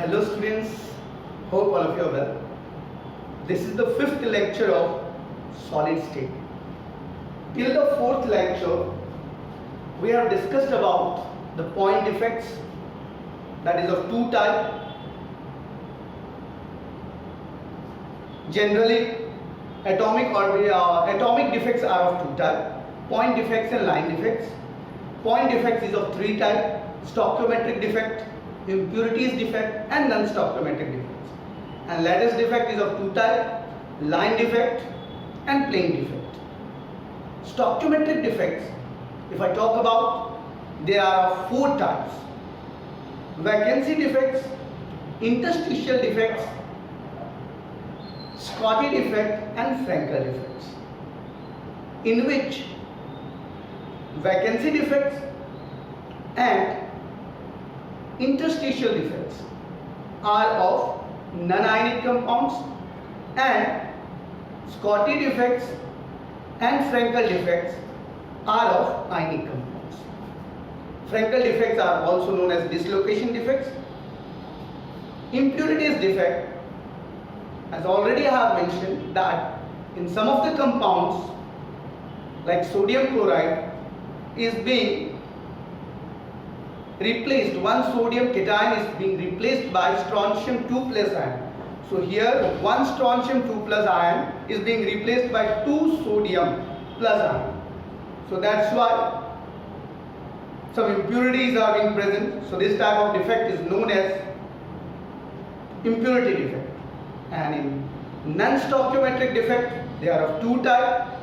Hello students, hope all of you are well. This is the fifth lecture of solid state. Till the fourth lecture, we have discussed about the point defects, that is of two types. Generally, atomic defects are of two types: point defects and line defects. Point defects is of three types: stoichiometric defect, impurities defect, and non-stoichiometric defects. And lattice defect is of two types: line defect and plane defect. Stoichiometric defects, if I talk about, there are of four types: vacancy defects, interstitial defects, Schottky defect, and Frankel defects, in which vacancy defects and interstitial defects are of non-ionic compounds, and Schottky defects and Frankel defects are of ionic compounds. Frankel defects are also known as dislocation defects. Impurities defect, as already I have mentioned, that in some of the compounds like sodium chloride is being replaced, one sodium cation is being replaced by strontium 2 plus ion. So here one strontium 2 plus ion is being replaced by 2 sodium plus ion. So that's why some impurities are being present. So this type of defect is known as impurity defect. And in non-stoichiometric defect, they are of two types: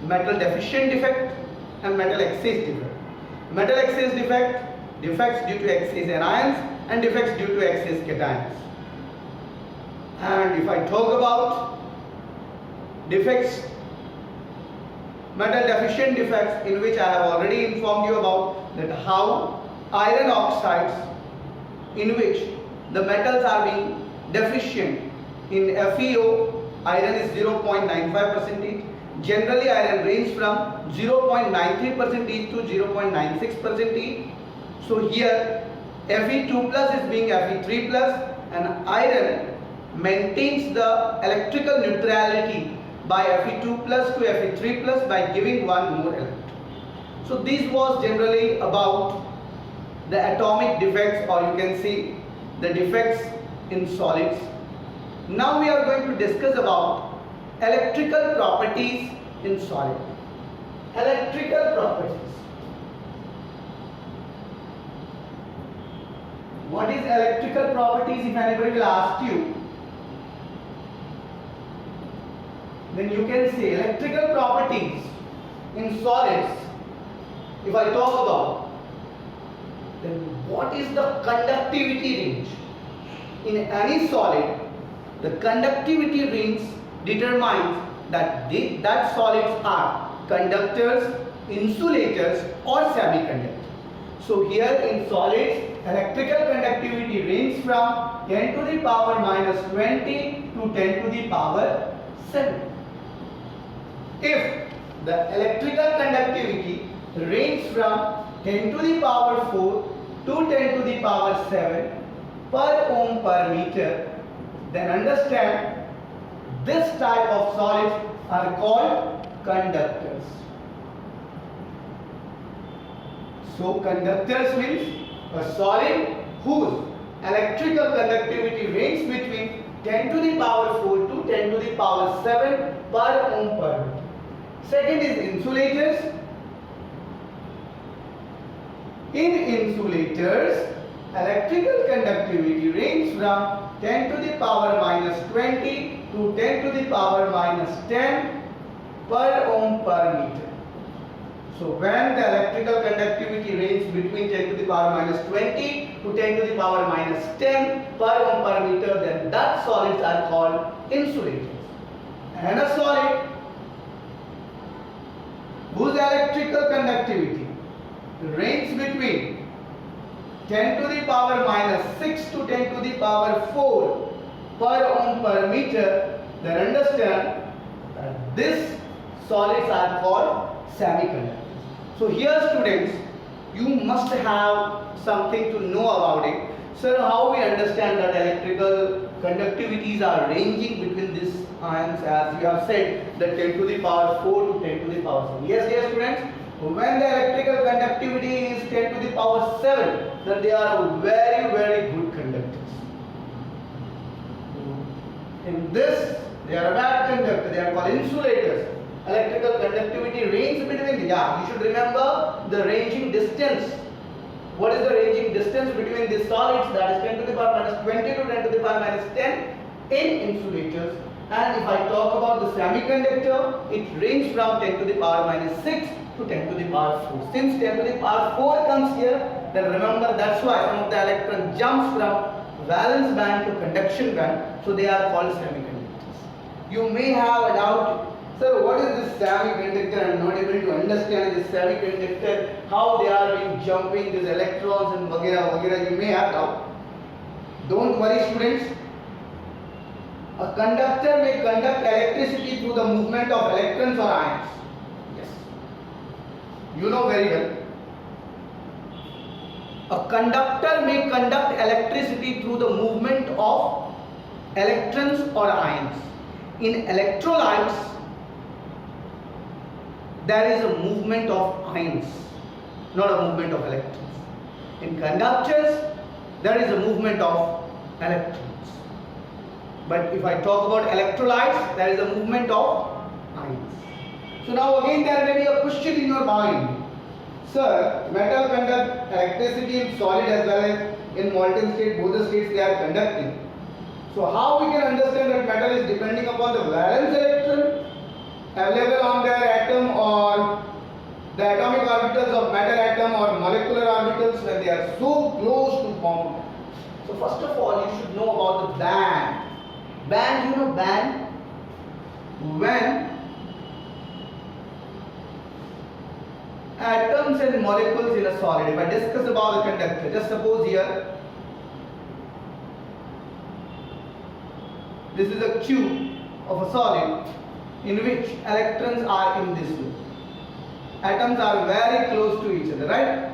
metal deficient defect and metal excess defect. Metal excess defect, defects due to excess anions, and defects due to excess cations. And if I talk about defects, metal deficient defects, in which I have already informed you about that how iron oxides, in which the metals are being deficient. In FeO, iron is 0.95%. Generally, iron ranges from 0.93% to 0.96%. So here, Fe2 plus is being Fe3 plus, and iron maintains the electrical neutrality by Fe2 plus to Fe3 plus by giving one more electron. So this was generally about the atomic defects, or you can see the defects in solids. Now we are going to discuss about electrical properties in solid. Electrical properties. What is electrical properties? If anybody will ask you, then you can say electrical properties in solids. If I talk about, then what is the conductivity range? In any solid, the conductivity range determines that that solids are conductors, insulators, or semiconductors. So here in solids, electrical conductivity ranges from 10 to the power minus 20 to 10 to the power 7. If the electrical conductivity ranges from 10 to the power 4 to 10 to the power 7 per ohm per meter, then understand this type of solids are called conductors. So conductors means a solid whose electrical conductivity ranges between 10 to the power 4 to 10 to the power 7 per ohm per meter. Second is insulators. In insulators, electrical conductivity ranges from 10 to the power minus 20 to 10 to the power minus 10 per ohm per meter. So when the electrical conductivity ranges between 10 to the power minus 20 to 10 to the power minus 10 per ohm per meter, then that solids are called insulators. And a solid whose electrical conductivity ranges between 10 to the power minus 6 to 10 to the power 4 per ohm per meter, then understand that these solids are called semiconductors. So here students, you must have something to know about it. Sir, how we understand that electrical conductivities are ranging between these ions, as you have said, that 10 to the power 4 to 10 to the power 7. Yes, dear students, when the electrical conductivity is 10 to the power 7, then they are very, very good conductors. In this, they are a bad conductor. They are called insulators. Electrical conductivity ranges between, you should remember the ranging distance. What is the ranging distance between these solids? That is 10 to the power minus 20 to 10 to the power minus 10 in insulators. And if I talk about the semiconductor, it ranges from 10 to the power minus 6 to 10 to the power 4. Since 10 to the power 4 comes here, then remember that's why some of the electron jumps from valence band to conduction band. So they are called semiconductors. You may have a doubt. Sir, what is this semiconductor? I am not able to understand this semiconductor, how they are being jumping these electrons and wagera. You may have doubt. Don't worry, students. A conductor may conduct electricity through the movement of electrons or ions. Yes. You know very well. A conductor may conduct electricity through the movement of electrons or ions. In electrolytes, there is a movement of ions, not a movement of electrons. In conductors, there is a movement of electrons. But if I talk about electrolytes, there is a movement of ions. So now again there may be a question in your mind. Sir, metal conduct electricity in solid as well as in molten state, both the states they are conducting. So how we can understand that metal is depending upon the valence electron available on their atom or the atomic orbitals of metal atom or molecular orbitals when they are so close to form. So first of all you should know about the band. Band, you know band? When atoms and molecules in a solid, if I discuss about the conductor, just suppose here this is a cube of a solid in which electrons are in this loop. Atoms are very close to each other, right?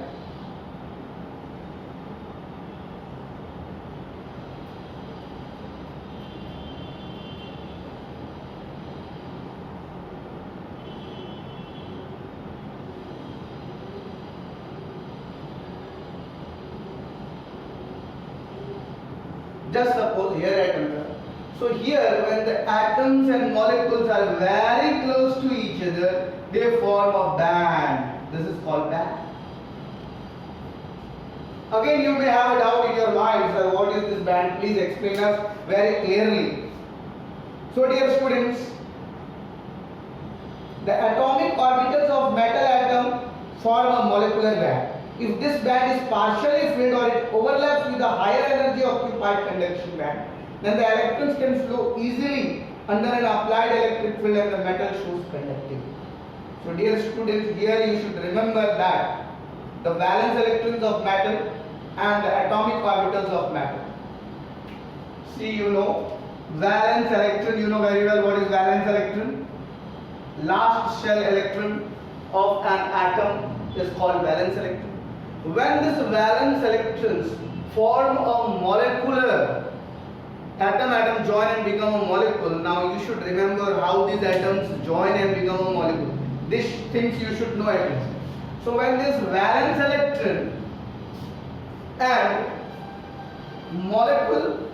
Just suppose here atom. So here when the atoms and molecules are very close to each other, they form a band. This is called band. Again you may have a doubt in your mind, sir, what is this band? Please explain us very clearly. So dear students, the atomic orbitals of metal atom form a molecular band. If this band is partially filled or it overlaps with a higher energy occupied conduction band, then the electrons can flow easily under an applied electric field and the metal shows conductivity. So dear students, here you should remember that the valence electrons of metal and the atomic orbitals of metal. See, you know valence electron, you know very well what is valence electron. Last shell electron of an atom is called valence electron. When these valence electrons form a molecular atom join and become a molecule. Now you should remember how these atoms join and become a molecule. These things you should know at least. So when this valence electron and molecule,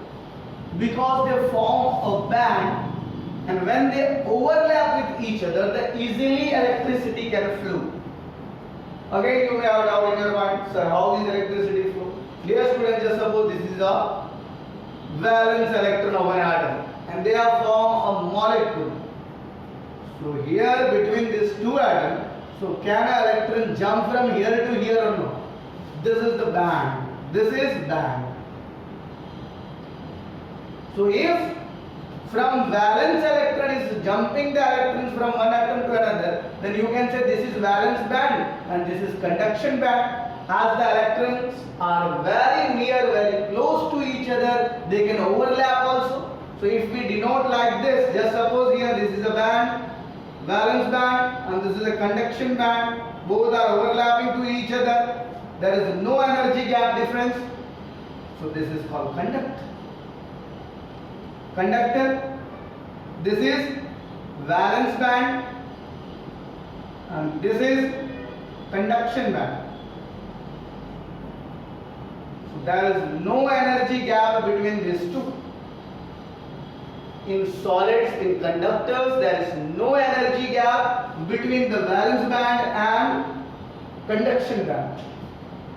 because they form a band, and when they overlap with each other, the easily electricity can flow. Again you may have a doubt in your mind, sir, how is electricity flow? Dear students, just suppose this is a valence electron of an atom and they have formed a molecule. So here between these two atoms, so can an electron jump from here to here or no? This is the band. This is band. So if from valence electron is jumping the electrons from one atom to another, then you can say this is valence band and this is conduction band. As the electrons are very near, very close to each other, they can overlap also. So if we denote like this, just suppose here this is a band, valence band, and this is a conduction band. Both are overlapping to each other. There is no energy gap difference. So this is called conductor. Conductor. This is valence band and this is conduction band. So there is no energy gap between these two. In solids, in conductors, there is no energy gap between the valence band and conduction band.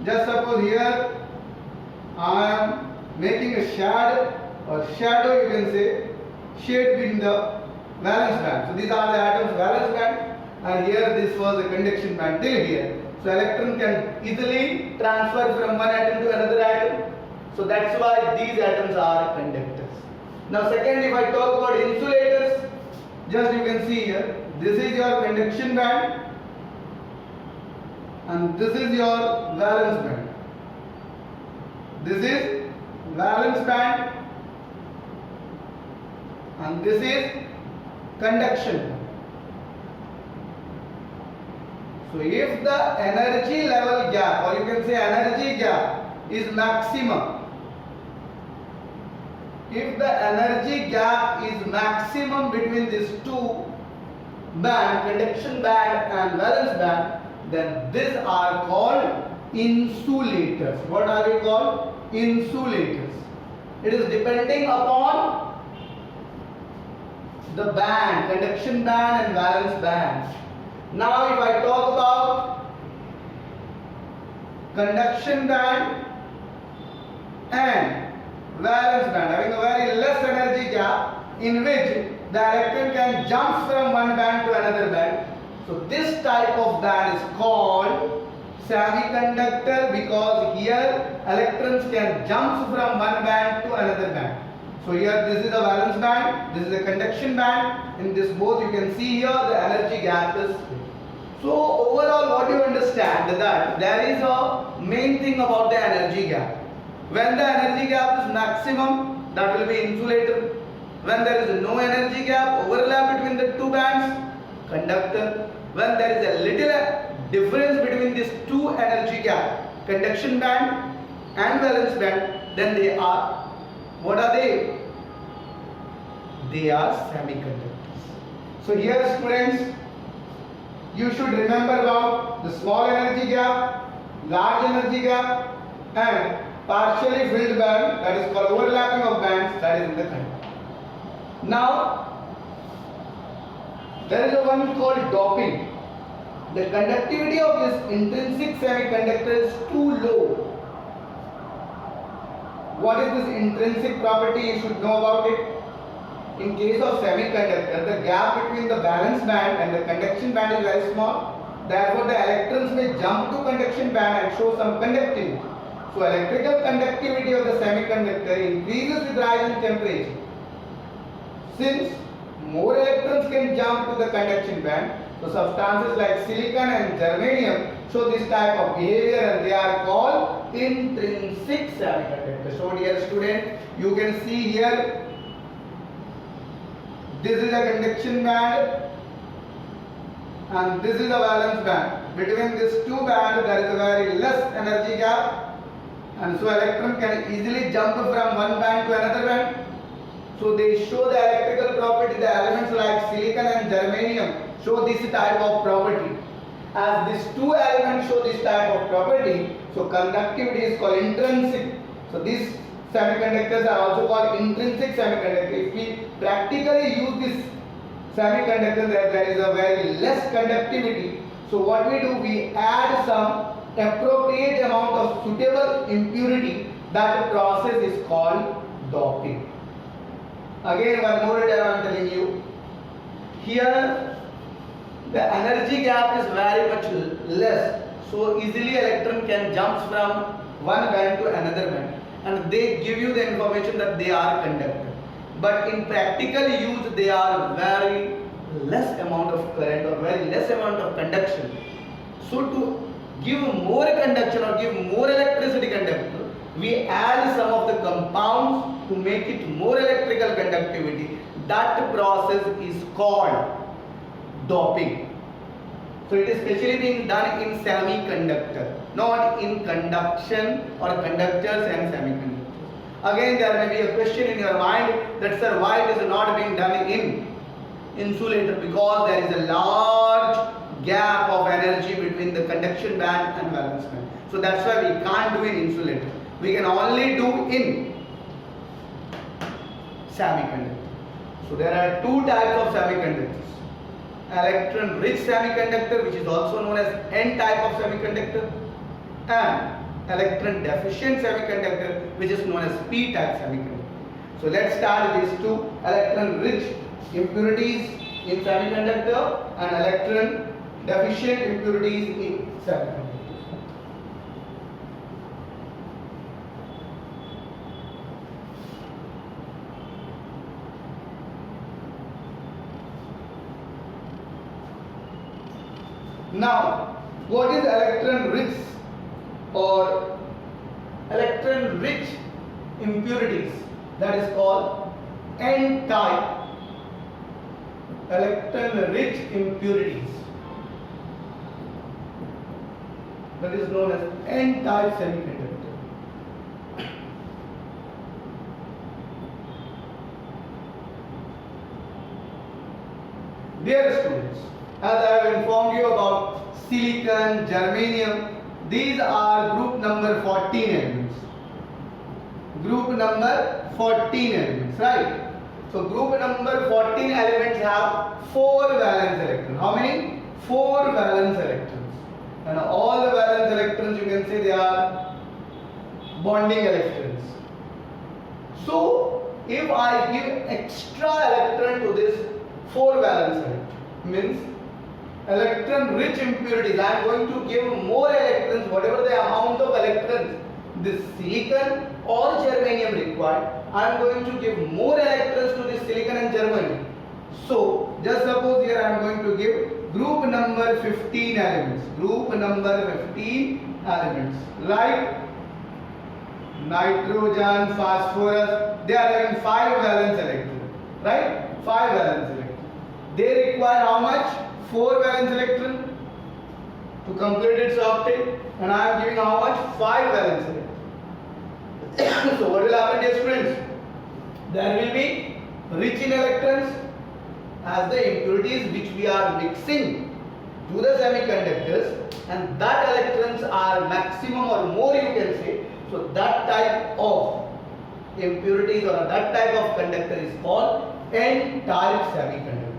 Just suppose here I am making a shadow you can say shade between the valence band. So these are the atoms valence band and here this was a conduction band till here. So electron can easily transfer from one atom to another atom. So that's why these atoms are conductors. Now second, if I talk about insulators, just you can see here, this is your conduction band and this is your valence band. This is valence band and this is conduction band. So if the energy level gap or you can say energy gap is maximum, if the energy gap is maximum between these two band, conduction band and valence band, then these are called insulators. What are they called? Insulators. It is depending upon the band, conduction band and valence band. Now if I talk about conduction band and valence band having a very less energy gap in which the electron can jump from one band to another band. So this type of band is called semiconductor because here electrons can jump from one band to another band. So here this is a valence band, this is a conduction band. In this both you can see here the energy gap is. So overall what you understand that there is a main thing about the energy gap. When the energy gap is maximum, that will be insulator. When there is no energy gap, overlap between the two bands, conductor. When there is a little difference between these two energy gap, conduction band and valence band, then they are, what are they? They are semiconductors. So here students, you should remember about the small energy gap, large energy gap and partially filled band, that is called overlapping of bands, that is in the conductor. Now there is a one called doping. The conductivity of this intrinsic semiconductor is too low. What is this intrinsic property? You should know about it. In case of semiconductor, the gap between the valence band and the conduction band is very small. Therefore, the electrons may jump to conduction band and show some conductivity. So, electrical conductivity of the semiconductor increases with rise in temperature. Since more electrons can jump to the conduction band, so substances like silicon and germanium show this type of behavior and they are called intrinsic semiconductors. So, dear student, you can see here, this is a conduction band and this is a valence band. Between these two bands there is a very less energy gap and so electron can easily jump from one band to another band. So they show the electrical property, the elements like silicon and germanium show this type of property. As these two elements show this type of property, so conductivity is called intrinsic. So these semiconductors are also called intrinsic semiconductors. If we practically use this semiconductor, there is a very less conductivity. So what we do, we add some appropriate amount of suitable impurity. That process is called doping. Again, one more time I am telling you. Here the energy gap is very much less. So easily electron can jump from one band to another band. And they give you the information that they are conductor. But in practical use, they are very less amount of current or very less amount of conduction. So to give more conduction or give more electricity conductor, we add some of the compounds to make it more electrical conductivity. That process is called doping. So it is specially being done in semiconductor, not in conduction or conductors and semiconductors. Again, there may be a question in your mind that, sir, why it is not being done in insulator? Because there is a large gap of energy between the conduction band and valence band. So that's why we can't do in insulator. We can only do in semiconductor. So there are two types of semiconductors. Electron rich semiconductor, which is also known as N type of semiconductor, and electron deficient semiconductor, which is known as P type semiconductor. So let's start with these two: electron rich impurities in semiconductor and electron deficient impurities in semiconductor. Now, what is electron rich or electron rich impurities? That is called N type electron rich impurities. That is known as N type semiconductor. Dear students, as I have informed you about silicon, germanium, these are group number 14 elements. Group number 14 elements, right? So group number 14 elements have 4 valence electrons. How many? 4 valence electrons. And all the valence electrons, you can say they are bonding electrons. So if I give extra electron to this 4 valence electron, means electron rich impurities, I am going to give more electrons, whatever the amount of electrons this silicon or germanium required, I am going to give more electrons to this silicon and germanium. So just suppose here I am going to give group number 15 elements. Group number 15 elements like nitrogen, phosphorus, they are having 5 valence electrons, right? 5 valence electrons. They require how much? 4 valence electron to complete its octet, and I am giving how much? 5 valence electron. So what will happen, dear students? There will be rich in electrons as the impurities which we are mixing to the semiconductors, and that electrons are maximum or more, you can say. So that type of impurities or that type of conductor is called N type semiconductors.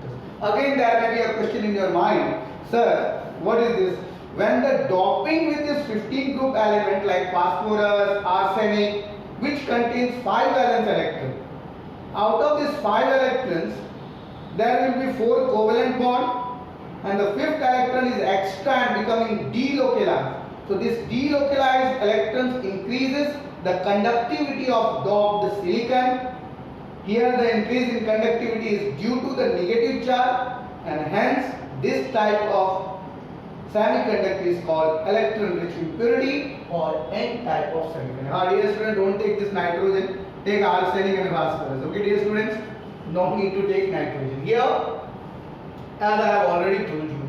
Again, there may be a question in your mind, sir, what is this? When the doping with this 15 group element like phosphorus, arsenic, which contains 5 valence electrons, out of these 5 electrons, there will be 4 covalent bond, and the 5th electron is extra and becoming delocalized. So this delocalized electrons increases the conductivity of doped silicon. Here the increase in conductivity is due to the negative charge, and hence this type of semiconductor is called electron rich impurity or N type of semiconductor. Dear students, don't take this nitrogen, take arsenic and phosphorus. Okay, dear students, no need to take nitrogen. Here, as I have already told you,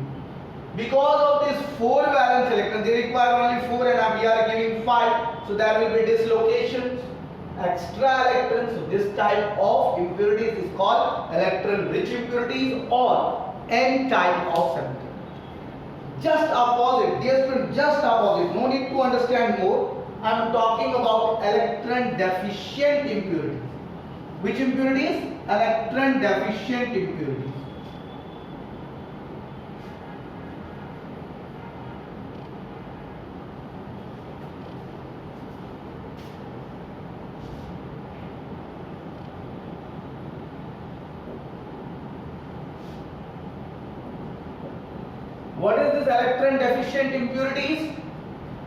because of these 4 valence electrons, they require only 4 and we are giving 5. So there will be dislocations, extra electrons. So this type of impurities is called electron rich impurities or N type of semiconductor. Just opposite, dear students, just opposite. No need to understand more. I am talking about electron deficient impurities. Which impurities? Electron deficient impurities. What is this electron deficient impurities?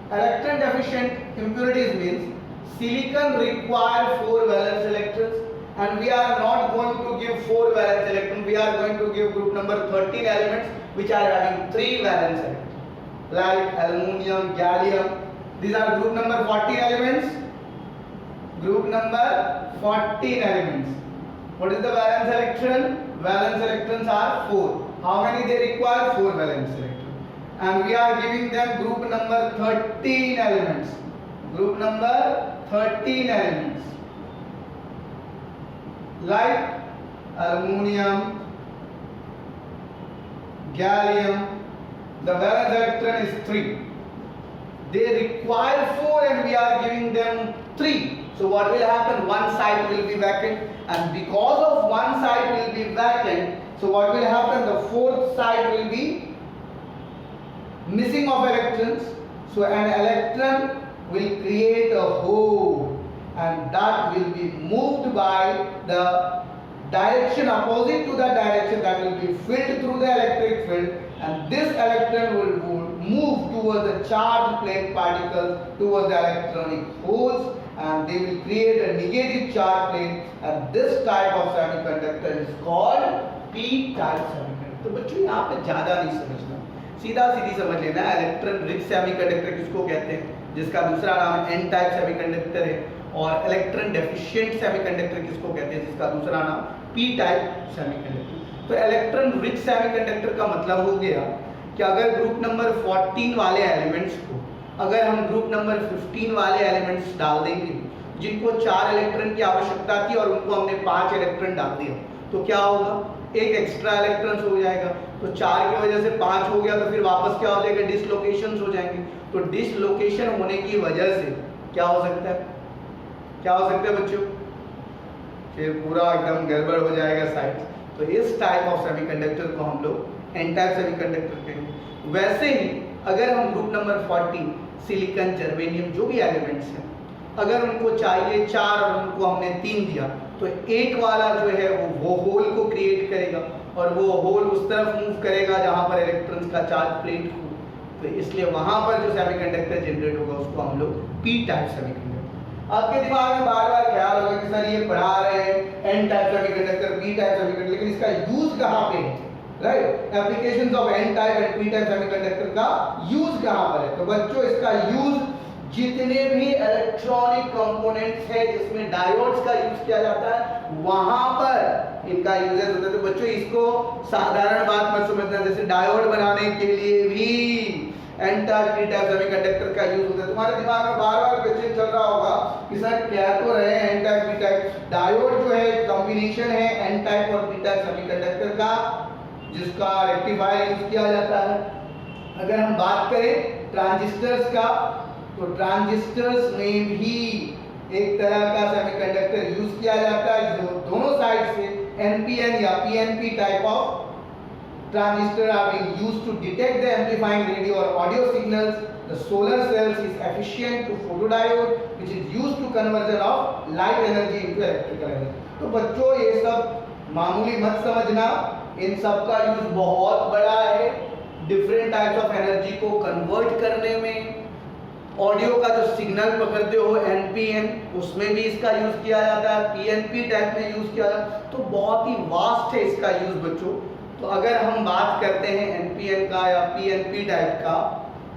Electron deficient impurities means silicon require 4 valence electrons, and we are not going to give 4 valence electrons. We are going to give group number 13 elements which are having 3 valence electrons, like aluminum, gallium. These are group number 14 elements. Group number 14 elements. What is the valence electron? Valence electrons are 4. How many they require? 4 valence electrons. And we are giving them group number 13 elements. Group number 13 elements. like aluminum, gallium, the valence electron is 3. They require 4 and we are giving them 3. So what will happen? One side will be vacant, and because of one side will be vacant, so what will happen? The fourth side will be missing of electrons. So an electron will create a hole, and that will be moved by the direction opposite to the direction that will be filled through the electric field, and this electron will move towards the charged plate particles towards the electronic holes, and they will create a negative charge plate, and this type of semiconductor is called p-type semiconductor. तो बच्चों यहाँ पे ज़्यादा नहीं समझना, सीधा सीधी समझ लेना। इलेक्ट्रॉन रिच सेमीकंडक्टर किसको कहते हैं, जिसका दूसरा नाम एन टाइप सेमीकंडक्टर है, और इलेक्ट्रॉन डेफिशिएंट सेमीकंडक्टर किसको कहते हैं, जिसका दूसरा नाम पी टाइप सेमीकंडक्टर। तो इलेक्ट्रॉन रिच सेमीकंडक्टर का मतलब हो गया कि अगर ग्रुप नंबर 14 वाले एलिमेंट्स को अगर हम ग्रुप नंबर 15 वाले एलिमेंट्स डाल देंगे, जिनको 4 इलेक्ट्रॉन की आवश्यकता थी और उनको हमने 5 इलेक्ट्रॉन डाल दिया, तो क्या होगा, एक एक्स्ट्रा इलेक्ट्रॉन हो जाएगा। तो 4 की वजह से 5 हो गया, तो फिर वापस क्या हो जाएगा, डिसलोकेशन हो जाएंगे। तो डिसलोकेशन होने की वजह से क्या हो सकता है, क्या हो सकता है बच्चों, फिर पूरा एकदम गड़बड़ हो जाएगा साइड। तो इस टाइप ऑफ सेमीकंडक्टर को हम लोग एन टाइप सेमीकंडक्टर कहेंगे। वैसे ही अगर हम ग्रुप नंबर 14 सिलिकॉन, जर्मेनियम, जो भी एलिमेंट्स हैं, अगर उनको चाहिए 4 और उनको हमने 3 दिया, तो एक वाला जो है वो होल को क्रिएट करेगा, और वो होल उस तरफ मूव करेगा जहां पर इलेक्ट्रॉन्स का चार्ज प्लेट हो। तो इसलिए वहां पर जो सेमीकंडक्टर जनरेट होगा उसको हम लोग पी टाइप सेमीकंडक्टर। आपके दिमाग में बार बार ख्याल होगा कि सर ये पढ़ा रहे हैं N type semiconductor, P type semiconductor, लेकिन इसका यूज कहां पे है, right? Applications of N type and P type semiconductor का यूज कहां पर है? तो बच्चों इसका यूज जितने भी इलेक्ट्रॉनिक कंपोनेंट्स है जिसमें डायोड्स का यूज किया जाता है वहां पर इनका यूजेस होता है। तो बच्चों इसको साधारण बात मत समझना, जैसे डायोड बनाने के लिए भी N type P type semiconductor का यूज होता है। तुम्हारे दिमाग में बार बार क्वेश्चन चल रहा होगा कि सर क्या तो रहे N type P type, diode जो है कॉम्बिनेशन है एन टाइप और पी टाइप सेमीकंडक्टर का, जिसका रेक्टिफायर यूज किया जाता है। अगर हम बात करें ट्रांजिस्टर्स का, तो ट्रांजिस्टर्स में भी एक तरह का सेमीकंडक्टर यूज किया जाता है, जो दोनों साइड से एनपीएन या PNP type of transistor are being used to detect the amplifying radio or audio signals. The solar cells is efficient to photodiode, which is used to conversion of light energy into electrical energy. तो बच्चों ये सब मामूली मत समझना, इन सब का use बहुत बड़ा है डिफरेंट टाइप्स ऑफ एनर्जी को कन्वर्ट करने में। ऑडियो का जो सिग्नल पकड़ते हो एनपीएन, उसमें भी इसका यूज किया जाता है, पीएनपी टाइप में यूज किया जाता है। तो बहुत ही वास्ट है इसका यूज बच्चों। तो अगर हम बात करते हैं एनपीएन का या पीएनपी टाइप का,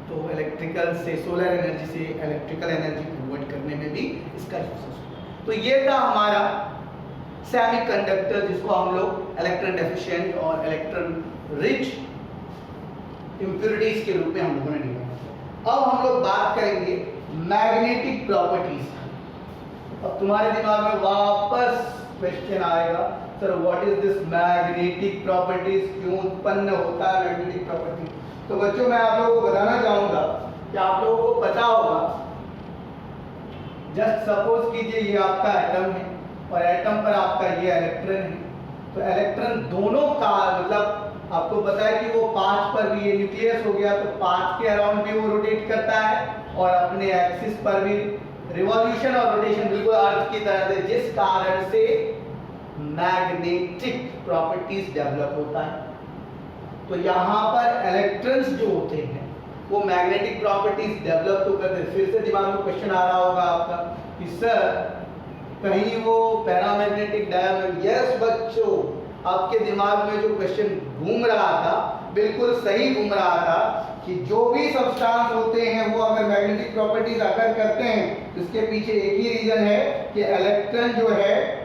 तो इलेक्ट्रिकल से सोलर एनर्जी से इलेक्ट्रिकल एनर्जी कन्वर्ट करने में भी इसका यूज होता है। तो ये था हमारा सेमीकंडक्टर, जिसको हम लोग इलेक्ट्रॉन डेफिशिएंट और इलेक्ट्रॉन रिच इंप्योरिटीज के रूप में हम लोगों ने लिया। अब हम लोग बात करेंगे मैग्नेटिक प्रॉपर्टीज। अब तुम्हारे दिमाग में वापस क्वेश्चन आएगा, sir what is this magnetic properties, क्यों उत्पन्न होता है मैग्नेटिक प्रॉपर्टी? तो बच्चों मैं आप लोगों को बताना चाहूंगा कि आप लोगों को पता होगा, जस्ट सपोज कीजिए ये आपका एटम है और एटम पर आपका ये इलेक्ट्रॉन है। तो इलेक्ट्रॉन दोनों का मतलब आपको पता है कि वो 5 पर भी, ये न्यूक्लियस हो गया तो 5 के अराउंड भी वो रोटेट करता है, और अपने एक्सिस पर भी रिवॉल्यूशन और रोटेशन बिल्कुल अर्थ की तरह से, जिस कारण से मैग्नेटिक प्रॉपर्टीज डेवलप होता है। तो यहाँ पर इलेक्ट्रॉन्स जो होते हैं वो मैग्नेटिक प्रॉपर्टीज डेवलप तो करते हैं। फिर से दिमाग में क्वेश्चन आ रहा होगा आपका कि सर कहीं वो पैरामैग्नेटिक डायमैग्नेटिक। यस बच्चों, आपके दिमाग में जो क्वेश्चन घूम रहा था बिल्कुल सही घूम रहा था कि जो भी सब्सटेंस होते हैं वो अगर मैग्नेटिक प्रॉपर्टीज अगर करते हैं तो इसके पीछे एक ही रीजन है कि इलेक्ट्रॉन जो है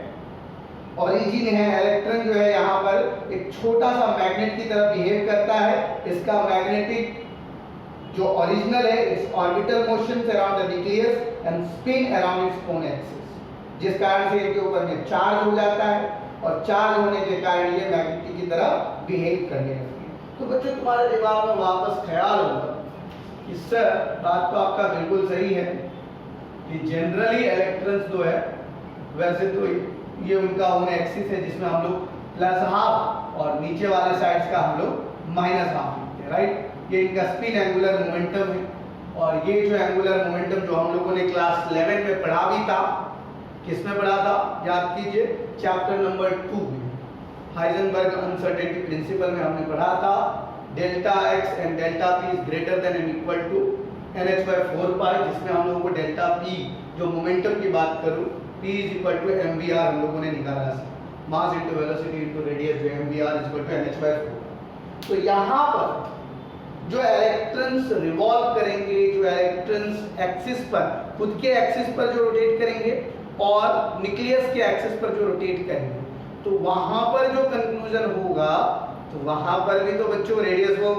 ओरिजिन है, इलेक्ट्रॉन जो है यहाँ पर एक छोटा सा मैग्नेट की तरह बिहेव करता है। इसका मैग्नेटिक जो ओरिजिनल है it's orbital motions around the nucleus and spin around its own axis. जिस कारण से इनके ऊपर में चार्ज हो जाता है और चार्ज होने के कारण ये मैग्नेटिक की तरह बिहेव करने लगती है। तो बच्चों तुम्हारे दिमाग में वापस ख्याल होगा कि सर बात तो आपका बिल्कुल सही है कि जनरली इलेक्ट्रॉन्स जो है वैसे तो ये उनका ओन एक्सिस है जिसमें हम लोग प्लस हाफ और नीचे वाले साइड्स का हम लोग माइनस हाफ लिखते हैं, राइट। ये इनका स्पिन एंगुलर मोमेंटम है और ये जो एंगुलर मोमेंटम जो हम लोगों ने क्लास 11 में पढ़ा भी था, किसमें पढ़ा था याद कीजिए, चैप्टर नंबर 2 में हाइजेनबर्ग अनसर्टेनिटी प्रिंसिपल में हमने पढ़ा था delta x and delta p is greater than and equal to nh/4 pi, जिसमें हम लोगों को डेल्टा p जो मोमेंटम की बात करूं p is equal to mvr हम लोगों ने निकाला है, mass into velocity into radius जो mvr is equal to nh/4। तो यहां पर जो इलेक्ट्रॉन्स रिवॉल्व करेंगे, जो इलेक्ट्रॉन्स एक्सिस पर खुद के एक्सिस पर जो रोटेट करेंगे और न्यूक्लियस के एक्सिस पर जो रोटेट करेंगे, तो वहां पर जो कंक्लूजन होगा तो वहां पर भी तो बच्चों रेडियस वो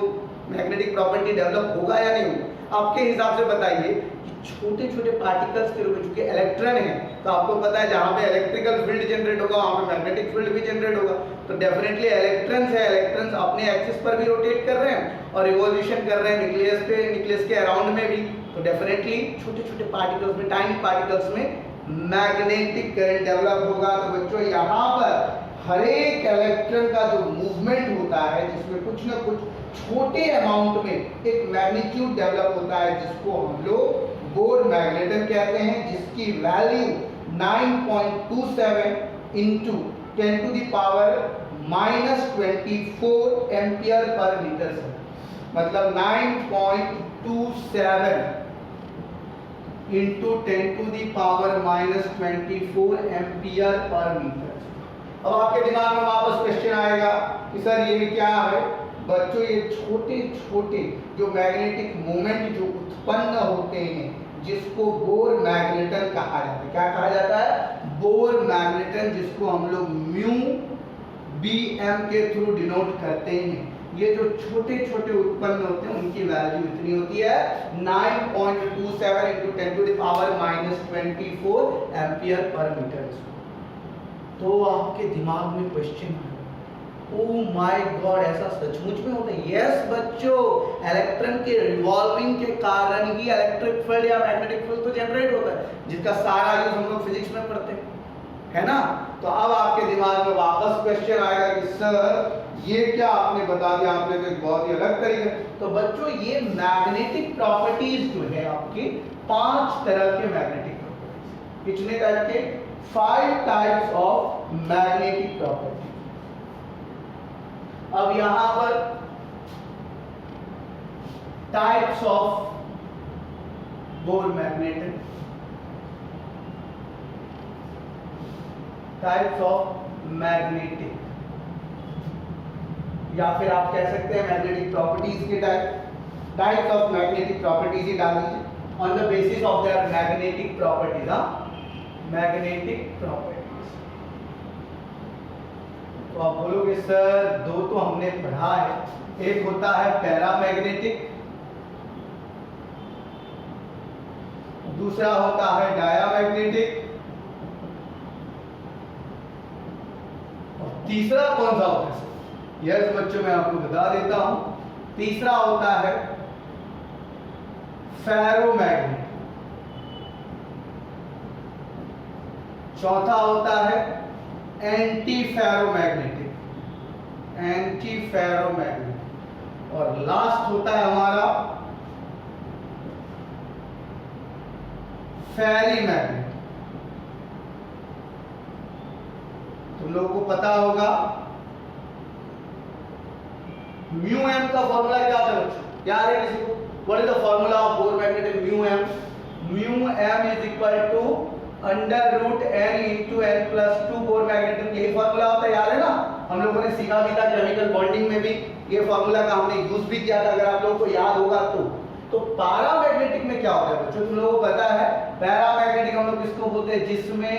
मैग्नेटिक प्रॉपर्टी डेवलप होगा या नहीं होगा। आपके हिसाब से बताइए कि छोटे छोटे पार्टिकल्स के रूप में चूंकि इलेक्ट्रॉन है तो आपको पता है जहां पे इलेक्ट्रिकल फील्ड जनरेट होगा वहां पे मैग्नेटिक फील्ड भी जनरेट होगा, तो डेफिनेटली इलेक्ट्रॉन्स है, इलेक्ट्रॉन्स अपने एक्सिस पर भी रोटेट कर रहे हैं और रिवॉल्यूशन कर रहे हैं न्यूक्लियस पे, न्यूक्लियस के अराउंड में भी, तो डेफिनेटली छोटे छोटे पार्टिकल्स में, टाइनी पार्टिकल्स में मैग्नेटिक करंट डेवलप होगा। तो बच्चों यहाँ पर हर एक इलेक्ट्रॉन का जो मूवमेंट होता है जिसमें कुछ ना कुछ छोटे अमाउंट में एक मैग्नीट्यूड डेवलप होता है जिसको हम लोग बोर मैग्नेटन कहते हैं, जिसकी value 9.27 into 10 to the power -24 ampere per metre है, मतलब 9.27 into 10 to the power -24 ampere per metre. अब आपके दिमाग में वापस क्वेश्चन आएगा कि सर ये क्या है। बच्चों ये छोटे छोटे जो मैग्नेटिक मोमेंट जो उत्पन्न होते हैं जिसको बोर मैग्नेटन कहा जाता है, क्या कहा जाता है, बोर मैग्नेटन, जिसको हम लोग म्यू bm के थ्रू डिनोट करते हैं। ये जो छोटे छोटे उत्पन्न होते हैं उनकी वैल्यू इतनी होती है 9.27 into 10 to the power -24 ampere per metre. तो आपके दिमाग में क्वेश्चन है, ओ माय गॉड, ऐसा सचमुच में होता है? यस बच्चों, इलेक्ट्रॉन के रिवॉल्विंग के कारण ही इलेक्ट्रिक फील्ड या मैग्नेटिक फील्ड तो जनरेट होता है, जिसका सारा यूज हम लोग फिजिक्स में पढ़ते हैं, है ना। तो अब आपके दिमाग में वापस क्वेश्चन आएगा कि सर ये क्या आपने बता दिया, आपने तो एक बहुत ही अलग तरीके। तो बच्चों ये मैग्नेटिक प्रॉपर्टीज जो है आपकी 5 तरह के मैग्नेटिक प्रॉपर्टीज, कितने टाइप के, 5 टाइप्स ऑफ मैग्नेटिक प्रॉपर्टी। अब यहां पर types of bore magneton, types of magnetic, या फिर आप कह सकते हैं मैग्नेटिक प्रॉपर्टीज के टाइप्स ऑफ मैग्नेटिक प्रॉपर्टीज ही डाल दीजिए on the basis of their magnetic properties. Magnetic properties तो आप बोलोगे सर दो तो हमने पढ़ा है, एक होता है पैरामैग्नेटिक, दूसरा होता है डायामैग्नेटिक, और तीसरा कौन सा होता है? यस बच्चों मैं आपको बता देता हूं, तीसरा होता है फेरोमैग्नेटिक, चौथा होता है एंटी फेरोमैग्नेटिक, एंटी फेरोमैग्नेटिक, और लास्ट होता है हमारा फेरीमैग्नेटिक। तुम लोगों को पता होगा म्यू एम का फॉर्मूला क्या था बच्चों, याद है किसी को? What is the formula of Bohr magnet? Mu M, mu M is equal to under root N into N plus 2 Bohr magnetic, यही फॉर्मूला होता है, याद है ना? हम लोगों ने सीखा भी था केमिकल बॉन्डिंग में भी ये फॉर्मूला का हमने यूज भी किया था, अगर आप लोगों को याद होगा तो पैरामैग्नेटिक में क्या होता है बच्चों, तुम लोगों को पता है पैरामैग्नेटिक हम लोग किसको बोलते हैं? जिसमें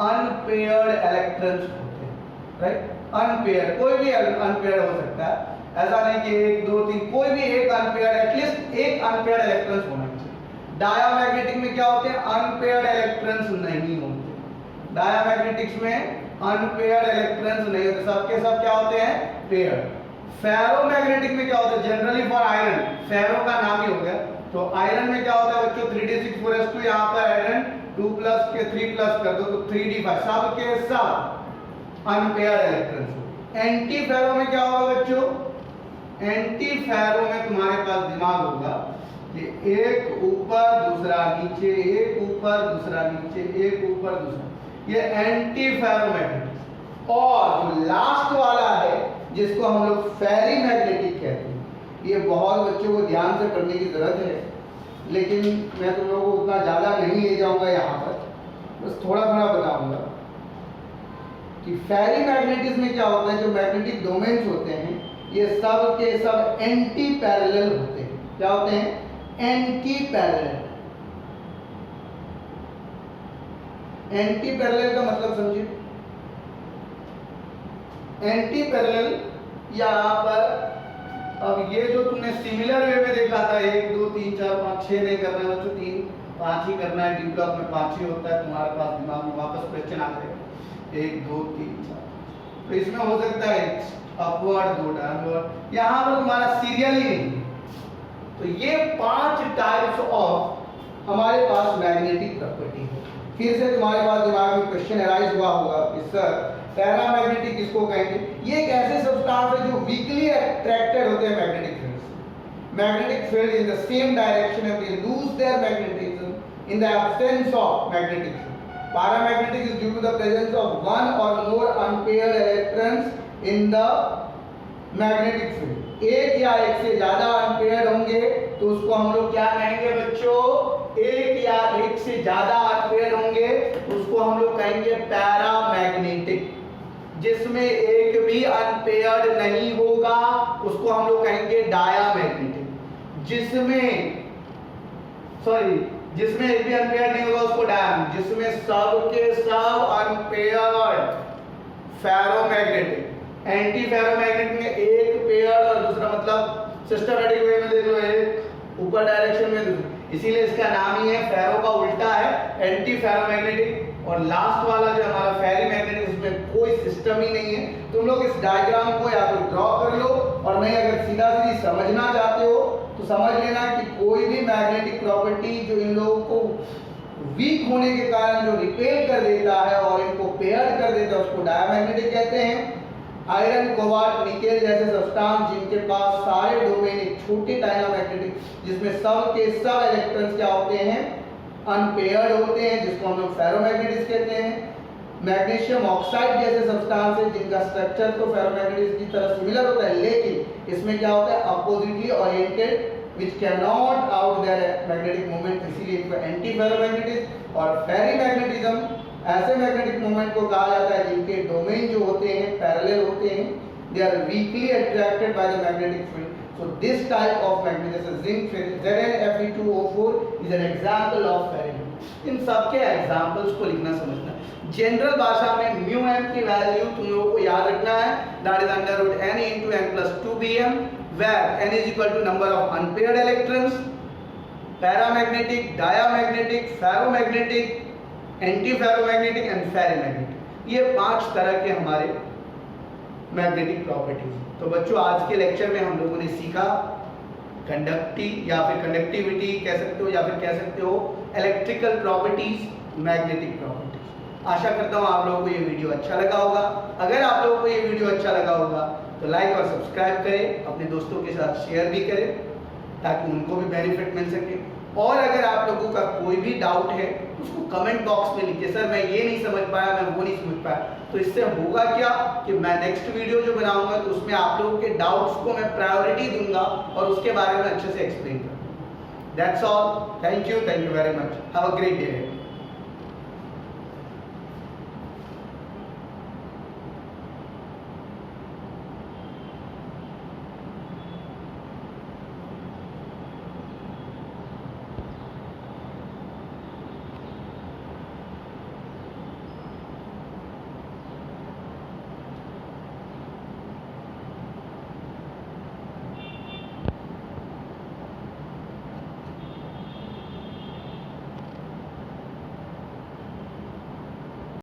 अनपेयर्ड इलेक्ट्रॉन्स होते हैं, राइट? अनपेयर्ड, कोई भी अनपेयर्ड हो सकता है, ऐसा नहीं कि 1 2 3, कोई भी एक अनपेयर्ड, एटलीस्ट एक अनपेयर्ड इलेक्ट्रॉन्स होना चाहिए। डायामैग्नेटिक में क्या होते हैं? अनपेयर्ड इलेक्ट्रॉन्स नहीं होते, डायमैग्नेटिक्स में अनपेयर्ड इलेक्ट्रॉन्स नहीं होते, सबके सब क्या होते हैं, पेयर्ड। फेरोमैग्नेटिक में क्या होता है, जनरली फॉर आयरन, फेरो का नाम ही हो गया, तो आयरन में क्या होता है बच्चों 3d6 यहाँ पर आयरन 2 प्लस के 3 प्लस कर दो तो 3d5, सब के सब अनपेयर्ड इलेक्ट्रॉन्स। एंटी फेरो में क्या होगा बच्चों, एंटी फेरो में तुम्हारे पास दिमाग होगा कि एक ऊपर दूसरा नीचे, एक ऊपर दूसरा नीचे, एक ऊपर दूसरा, ये एंटी फेरोमैग्नेटिक। और जो लास्ट वाला है जिसको हम लोग फेरी मैग्नेटिक कहते हैं, ये बहुत बच्चों को ध्यान से पढ़ने की जरूरत है, लेकिन मैं तुम लोगों को उतना ज्यादा नहीं ले जाऊंगा यहाँ पर, बस थोड़ा थोड़ा बताऊंगा कि फेरी मैग्नेटिक्स में क्या होता है, जो मैग्नेटिक डोमेन्स होते हैं ये सब के सब एंटी पैरेलल होते हैं। क्या होते हैं, एंटी पैरेलल। एंटी पैरेलल का मतलब समझिए, एंटी पैरेलल यहाँ पर, अब ये जो तुमने सिमिलर वे में देखा था 1 2 3 4 5 6 नहीं करना है बच्चों, 3 5 ही करना है, डी ब्लॉक में 5 ही होता है, तुम्हारे पास दिमाग में वापस क्वेश्चन आ जाएगा 1 2 3 4, तो इसमें हो सकता है अपवर्ड 2 डाउनवर्ड, यहाँ पर तुम्हारा सीरियल ही नहीं। तो ये 5 टाइप्स ऑफ हमारे पास मैग्नेटिक प्रॉपर्टी है। फिर से तुम्हारे पास दिमाग में क्वेश्चन अराइज हुआ होगा कि सर पैरामैग्नेटिक किसको कहेंगे, ये एक ऐसे सब्सटेंस है जो वीकली अट्रैक्टेड होते हैं मैग्नेटिक फील्ड से। Magnetic field in the same direction and they lose their magnetism in the absence of magnetic field. Paramagnetic is due to the presence of one or more unpaired electrons in the magnetic field. एक या एक से ज्यादा unpaired होंगे तो उसको हम लोग क्या कहेंगे बच्चों, एक या एक से ज्यादा अनपेयर्ड होंगे उसको हम लोग कहेंगे पैरामैग्नेटिक। जिसमें एक भी अनपेयर्ड नहीं होगा उसको हम लोग कहेंगे डायामैग्नेटिक। जिसमें एक भी अनपेयर्ड नहीं होगा उसको डायम, जिसमें सब के सब अनपेयर्ड फेरोमैग्नेटिक। एंटी फेरोमैग्नेटिक में एक पेयर और दूसरा मतलब सिस्टमैटिक वे में देख लो, एक ऊपर डायरेक्शन में दूसरा, इसीलिए इसका नाम ही है, फेरो का उल्टा है एंटी फेरोमैग्नेटिक। और लास्ट वाला जो हमारा फेरी मैग्नेटिक, उसमें कोई सिस्टम ही नहीं है। तुम लोग इस डायग्राम को या तो ड्रॉ कर लो, और नहीं अगर सीधा सीधी समझना चाहते हो तो समझ लेना कि कोई भी मैग्नेटिक प्रॉपर्टी जो इन लोगों को वीक होने के कारण जो रिपेल कर देता है और इनको पेयर कर देता है उसको डायमैग्नेटिक कहते हैं। आयरन, कोबाल्ट, निकेल जैसे सब्सटेंस जिनके पास सारे डोमेन एक छोटे डायनामैग्नेटिक, जिसमें सब के सब इलेक्ट्रॉन्स क्या होते हैं, अनपेयर्ड होते हैं, जिसको हम लोग फेरोमैग्नेटिक्स कहते हैं। मैग्नीशियम ऑक्साइड जैसे सब्सटेंस है जिनका स्ट्रक्चर तो फेरोमैग्नेटिक्स की तरह सिमिलर होता है, लेकिन इसमें क्या होता है, oppositely oriented which cannot out their magnetic moment, इसीलिए इनको एंटी फेरोमैग्नेटिक्स। और फेरीमैग्नेटिज्म ऐसे मैग्नेटिक मोमेंट को कहा जाता है जिनके डोमेन जो होते हैं पैरेलल होते हैं, they are weakly attracted by the magnetic field. So this type of magnetism zinc ZnFe2O4 is an example of ferrimagnetism. इन सब के एग्जांपल्स को लिखना समझना। जनरल भाषा में म्यू एम की वैल्यू तुम लोगों को याद रखना है, that is √n × n + 2bm, where n is equal to number of unpaired electrons, paramagnetic, diamagnetic, ferromagnetic, antiferromagnetic and ferrimagnetic. ये 5 तरह के हमारे मैग्नेटिक प्रॉपर्टीज। तो बच्चों आज के लेक्चर में हम लोगों ने सीखा कंडक्टी या फिर कंडक्टिविटी कह सकते हो, या फिर कह सकते हो इलेक्ट्रिकल प्रॉपर्टीज, मैग्नेटिक प्रॉपर्टीज। आशा करता हूँ आप लोगों को ये वीडियो अच्छा लगा होगा। अगर आप लोगों को ये वीडियो अच्छा लगा होगा तो लाइक और सब्सक्राइब करें, अपने दोस्तों के साथ शेयर भी करें ताकि उनको भी बेनिफिट मिल सके। और अगर आप लोगों का कोई भी डाउट है उसको कमेंट बॉक्स में लिखिए, सर मैं ये नहीं समझ पाया, मैं वो नहीं समझ पाया। तो इससे होगा क्या कि मैं नेक्स्ट वीडियो जो बनाऊंगा तो उसमें आप लोगों के डाउट्स को मैं प्रायोरिटी दूंगा और उसके बारे में अच्छे से एक्सप्लेन करूंगा। That's all, thank you very much, have a great day.